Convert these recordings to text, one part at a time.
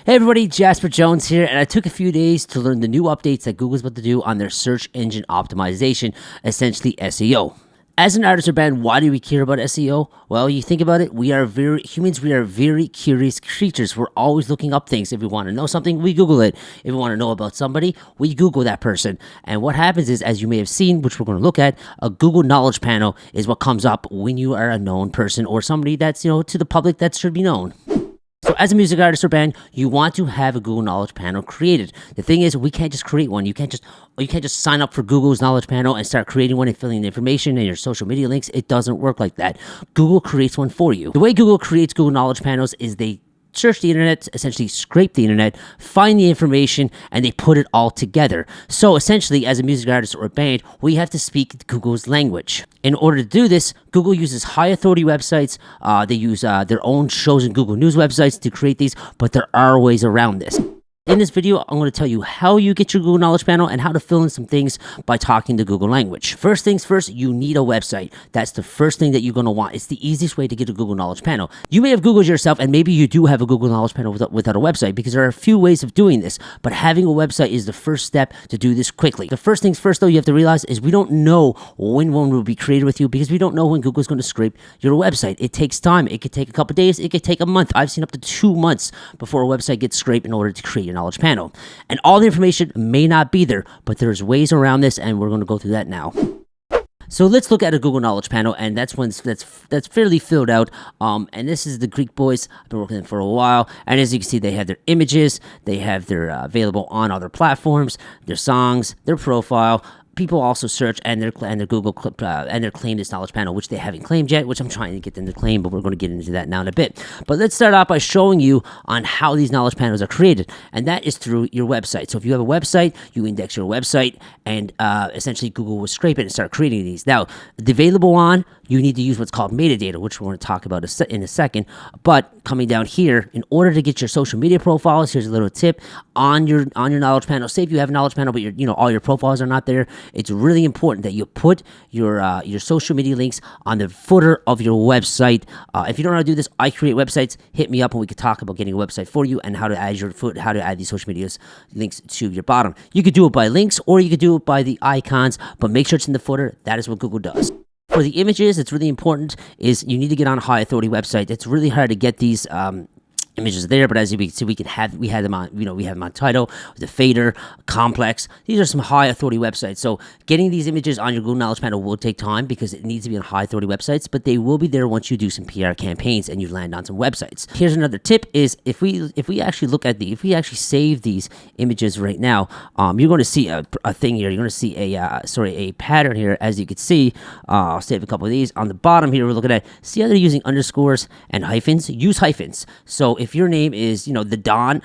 Hey everybody, Jasper Jones here, and I took a few days to learn the new updates that Google's about to do on their search engine optimization, essentially SEO. As an artist or band, why do we care about SEO? Well, you think about it, we are very curious creatures. We're always looking up things. If we want to know something, we Google it. If we want to know about somebody, we Google that person. And what happens is, as you may have seen, which we're going to look at, a Google Knowledge Panel is what comes up when you are a known person or somebody that's, to the public that should be known. So as a music artist or band, you want to have a Google Knowledge Panel created. The thing is, we can't just create one. You can't just sign up for Google's Knowledge Panel and start creating one and filling in the information and your social media links. It doesn't work like that. Google creates one for you. The way Google creates Google Knowledge Panels is they search the internet, essentially scrape the internet, find the information, and they put it all together. So essentially, as a music artist or a band, we have to speak Google's language. In order to do this, Google uses high authority websites. They use their own shows and Google News websites to create these, but there are ways around this. In this video, I'm going to tell you how you get your Google Knowledge Panel and how to fill in some things by talking the Google language. First things first, you need a website. That's the first thing that you're going to want. It's the easiest way to get a Google Knowledge Panel. You may have Googled yourself, and maybe you do have a Google Knowledge Panel without a website, because there are a few ways of doing this, but having a website is the first step to do this quickly. The first things first, though, you have to realize is we don't know when one will be created with you, because we don't know when Google's going to scrape your website. It takes time. It could take a couple days. It could take a month. I've seen up to 2 months before a website gets scraped in order to create your Knowledge Panel. And all the information may not be there, but there's ways around this, and we're going to go through that now. So let's look at a Google Knowledge Panel, and that's fairly filled out. And this is the Greek boys. I've been working with them for a while, and as you can see, they have their images, they have their available on other platforms, their songs, their profile. People also search and their Google clip and their claim this Knowledge Panel, which they haven't claimed yet, which I'm trying to get them to claim, but we're going to get into that now in a bit. But let's start off by showing you on how these Knowledge Panels are created, and that is through your website. So if you have a website, you index your website, and essentially Google will scrape it and start creating these. Now, the available on, you need to use what's called metadata, which we're going to talk about in a second. But coming down here, in order to get your social media profiles, here's a little tip on your Knowledge Panel. Say if you have a Knowledge Panel, but all your profiles are not there, it's really important that you put your social media links on the footer of your website. If you don't know how to do this, I create websites. Hit me up and we could talk about getting a website for you and how to add these social media links to your bottom. You could do it by links or you could do it by the icons, but make sure it's in the footer. That is what Google does. For the images, it's really important is you need to get on a high authority website. It's really hard to get these images there, but as you can see, we have them on Title, the Fader, Complex. These are some high authority websites. So getting these images on your Google Knowledge Panel will take time because it needs to be on high authority websites, but they will be there once you do some PR campaigns and you land on some websites. Here's another tip is if we actually save these images right now, you're going to see a thing here. You're going to see a pattern here. As you can see, I'll save a couple of these. On the bottom here, we're looking at, see how they're using underscores and hyphens? Use hyphens. So if your name is, the Don,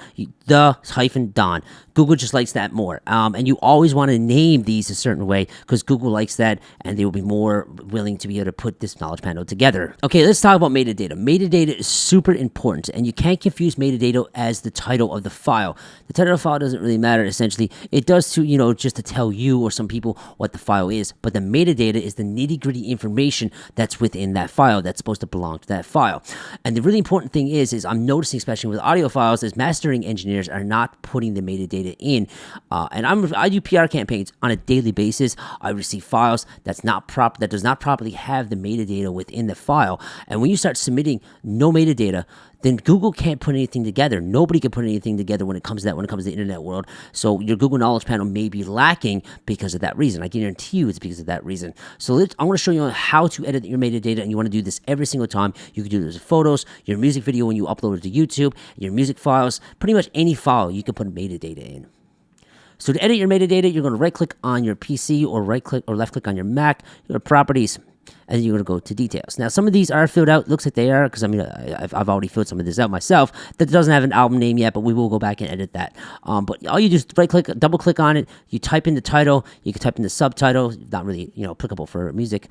the hyphen Don, Google just likes that more. And you always want to name these a certain way because Google likes that and they will be more willing to be able to put this Knowledge Panel together. Okay, let's talk about metadata. Metadata is super important and you can't confuse metadata as the title of the file. The title of the file doesn't really matter essentially. It does to, just to tell you or some people what the file is, but the metadata is the nitty-gritty information that's within that file that's supposed to belong to that file. And the really important thing is I'm noticing, especially with audio files, is mastering engineers are not putting the metadata in. And I do PR campaigns on a daily basis. I receive files that does not properly have the metadata within the file. And when you start submitting no metadata, then Google can't put anything together. Nobody can put anything together when it comes to the internet world. So your Google Knowledge Panel may be lacking because of that reason. I guarantee you it's because of that reason. So I'm going to show you how to edit your metadata, and you want to do this every single time. You can do this with photos, your music video when you upload it to YouTube, your music files, pretty much any file you can put metadata in. So to edit your metadata, you're going to right-click on your PC or right-click or left-click on your Mac, your properties, and then you're going to go to details. Now, some of these are filled out. Looks like they are because, I've already filled some of this out myself. That doesn't have an album name yet, but we will go back and edit that. But all you do is right-click, double-click on it. You type in the title. You can type in the subtitle. Not really, applicable for a music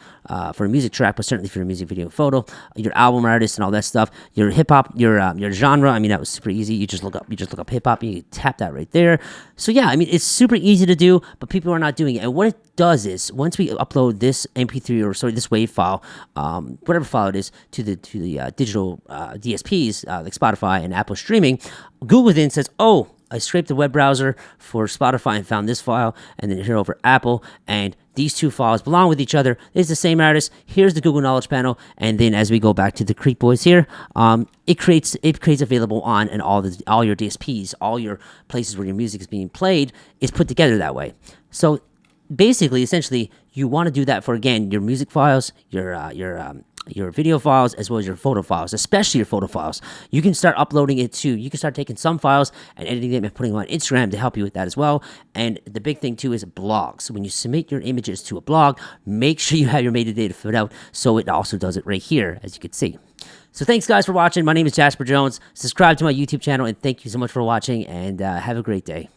track, but certainly for a music video photo. Your album artist and all that stuff. Your hip-hop, your genre. That was super easy. You just look up hip-hop. You tap that right there. So, yeah, it's super easy to do, but people are not doing it. And what it does is, once we upload this MP3 or this WAV file, whatever file it is, to the digital DSPs like Spotify and Apple streaming, Google then says, oh, I scraped the web browser for Spotify and found this file, and then here over Apple, and these two files belong with each other. It's the same artist. Here's the Google Knowledge Panel, and then as we go back to the Creek Boys here, it creates available on and all your DSPs, all your places where your music is being played is put together that way. So basically, essentially, you want to do that for, again, your music files, your video files, as well as your photo files, especially your photo files. You can start uploading it too. You can start taking some files and editing them and putting them on Instagram to help you with that as well. And the big thing too is blogs. When you submit your images to a blog, make sure you have your metadata filled out, so it also does it right here, as you can see. So thanks guys for watching. My name is Jasper Jones. Subscribe to my YouTube channel, and thank you so much for watching, and have a great day.